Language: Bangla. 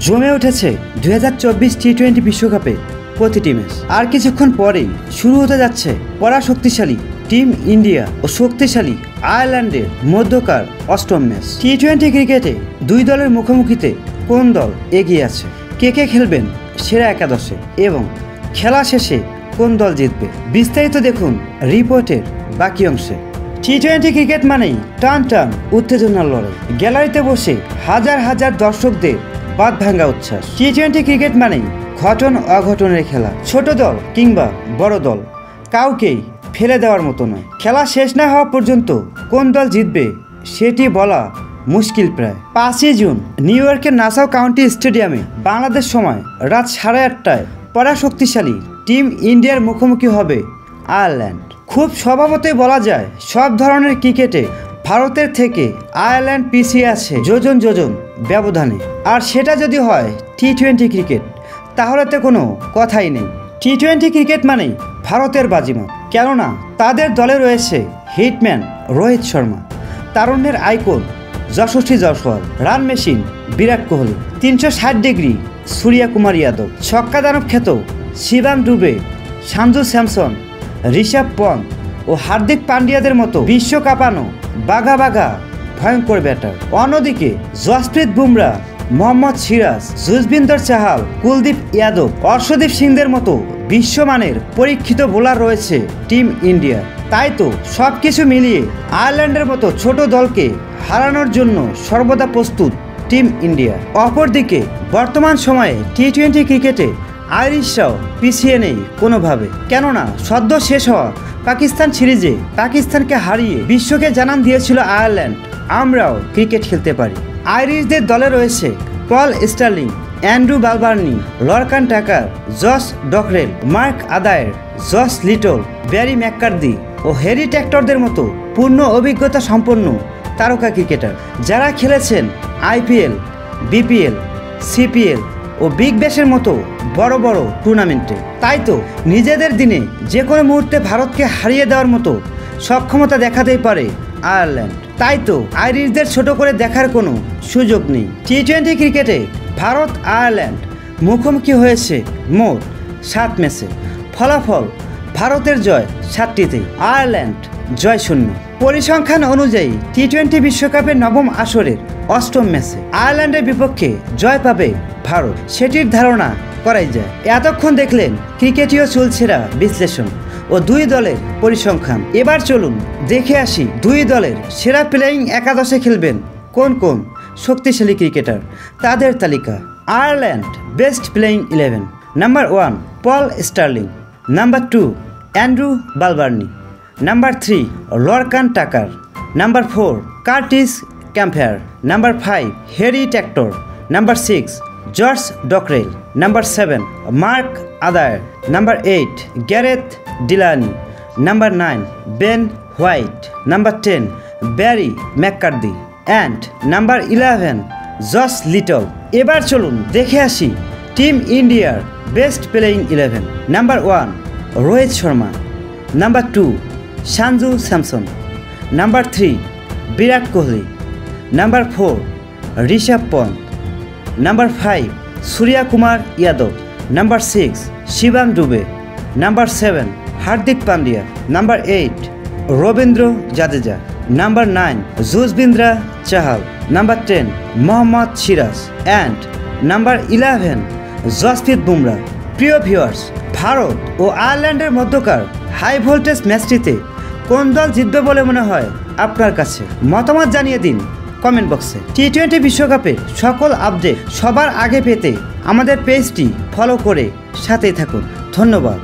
জমে উঠেছে 2024 টি-20 বিশ্বকাপে প্রতিটি ম্যাচ। আর কিছুক্ষণ পরেই শুরু হতে যাচ্ছে পরাশক্তিশালী টিম ইন্ডিয়া ও শক্তিশালী আয়ারল্যান্ডের মধ্যকার অষ্টম ম্যাচ। টি-20 ক্রিকেটে দুই দলের মুখোমুখিতে কোন দল এগিয়ে আছে, কে কে খেলবেন সেরা একাদশে এবং খেলা শেষে কোন দল জিতবে, বিস্তারিত দেখুন রিপোর্টের বাকি অংশে। টি-20 ক্রিকেট মানেই টান টান উত্তেজনার লড়াই, গ্যালারিতে বসে হাজার হাজার দর্শকদের বাঁধ ভাঙ্গা উচ্ছ্বাস। টি-20 ক্রিকেট মানেই ঘটন অঘটনের খেলা, ছোট দল কিংবা বড় দল কাউকেই ফেলে দেওয়ার মতো নয়। খেলা শেষ না হওয়া পর্যন্ত কোন দল জিতবে সেটি বলা মুশকিল প্রায়। 5ই জুন নিউ ইয়র্কের নাসাউ কাউন্টি স্টেডিয়ামে বাংলাদেশ সময় রাত 8:30টায় পরাশক্তিশালী টিম ইন্ডিয়ার মুখোমুখি হবে আয়ারল্যান্ড। খুব স্বভাবতই বলা যায় সব ধরনের ক্রিকেটে ভারতের থেকে আয়ারল্যান্ড পিছিয়ে আছে যোজন যোজন ব্যবধানে। আর সেটা যদি হয় টি-20 ক্রিকেট তাহলে তো কোনো কথাই নেই। টি-20 ক্রিকেট মানেই ভারতের বাজিমাত, কেননা তাদের দলে রয়েছে হিটম্যান রোহিত শর্মা, তারুণ্যের আইকন যশস্বী Jaiswal, run machine Virat Kohli, 360 degree Suryakumar Yadav, ছক্কা দানব খ্যাত শিবম দুবে, সঞ্জু স্যামসন, ঋষভ পন্ত ও হার্দিক পান্ডিয়াদের মতো বিশ্ব কাঁপানো বাঘা বাঘা ভয়ঙ্কর ব্যাটার। অন্যদিকে জসপ্রীত বুমরা, মোহাম্মদ সিরাজ, যুজবেন্দ্র চাহাল, কুলদীপ যাদব, অর্শদীপ সিংদের মতো বিশ্বমানের পরীক্ষিত বোলার রয়েছে টিম ইন্ডিয়া। তাই তো সব কিছু মিলিয়ে আয়ারল্যান্ডের মতো ছোট দলকে হারানোর জন্য সর্বদা প্রস্তুত টিম ইন্ডিয়া। অপরদিকে বর্তমান সময়ে টি-20 ক্রিকেটে আইরিশরাও পিছিয়ে নেই কোনোভাবে, কেননা সদ্য শেষ হওয়া পাকিস্তান সিরিজে পাকিস্তানকে হারিয়ে বিশ্বকে জানান দিয়েছিল আয়ারল্যান্ড আমরাও ক্রিকেট খেলতে পারি। আইরিশদের দলে রয়েছে Paul Stirling, Andrew Balbirnie, Lorcan টাকার, জশ ডকরেল, মার্ক আদায়ের, জশ লিটল, ব্যারি ম্যাককার্দি ও হ্যারি টেক্টরদের মতো পূর্ণ অভিজ্ঞতা সম্পন্ন তারকা ক্রিকেটার, যারা খেলেছেন আইপিএল, বিপিএল, সিপিএল ও বিগ ব্যাশের মতো বড় বড় টুর্নামেন্টে। তাই তো নিজেদের দিনে যে কোনো মুহূর্তে ভারতকে হারিয়ে দেওয়ার মতো সক্ষমতা দেখাতেই পারে আয়ারল্যান্ড। তাই তো আইরিশদের ছোট করে দেখার কোনো সুযোগ নেই। টি-20 ক্রিকেটে ভারত আয়ারল্যান্ড মুখোমুখি হয়েছে মোট 7 ম্যাচে। ফলাফল ভারতের জয় 7টিতেই, আয়ারল্যান্ড জয় 0। পরিসংখ্যান অনুযায়ী টি-20 বিশ্বকাপের নবম আসরের অষ্টম ম্যাচে আয়ারল্যান্ডের বিপক্ষে জয় পাবে ভারত, সেটির ধারণা করাই যায়। এতক্ষণ দেখলেন ক্রিকেটীয় চুলছেরা বিশ্লেষণ ও দুই দলের পরিসংখ্যান। এবার চলুন দেখে আসি দুই দলের সেরা প্লেয়িং একাদশে খেলবেন কোন কোন শক্তিশালী ক্রিকেটার, তাদের তালিকা। Ireland best playing 11: number 1 Paul Stirling, number 2 Andrew Balbirnie, number 3 Lorcan Tucker, number 4 Curtis Campher, number 5 Harry Tector, number 6 George Dockrell, number 7 Mark Adair, number 8 Gareth Delany, number 9 Ben White, number 10 Barry McCarthy and number 11 Josh Little. এবার চলুন দেখে আসি টিম ইন্ডিয়ার best playing 11: number 1 Rohit Sharma, number 2 Sanju Samson, number 3 Virat Kohli, number 4 Rishabh Pant, number 5 Suryakumar Yadav, number 6 Shivam Dube, number 7 Hardik Pandya, number 8 Ravindra Jadeja, number 9 Yuzvendra Chahal, number 10 Mohammed Siraj and number 11 Jasprit Bumrah. প্রিয় ভিউয়ার্স, ভারত ও আয়ারল্যান্ডের মধ্যকার হাই ভোল্টেজ ম্যাচটিতে কোন দল জিতবে বলে মনে হয় আপনার কাছে? মতামত জানিয়ে দিন কমেন্ট বক্সে। টি-20 বিশ্বকাপের সকল আপডেট সবার আগে পেতে আমাদের পেজটি ফলো করে সাথেই থাকুন। ধন্যবাদ।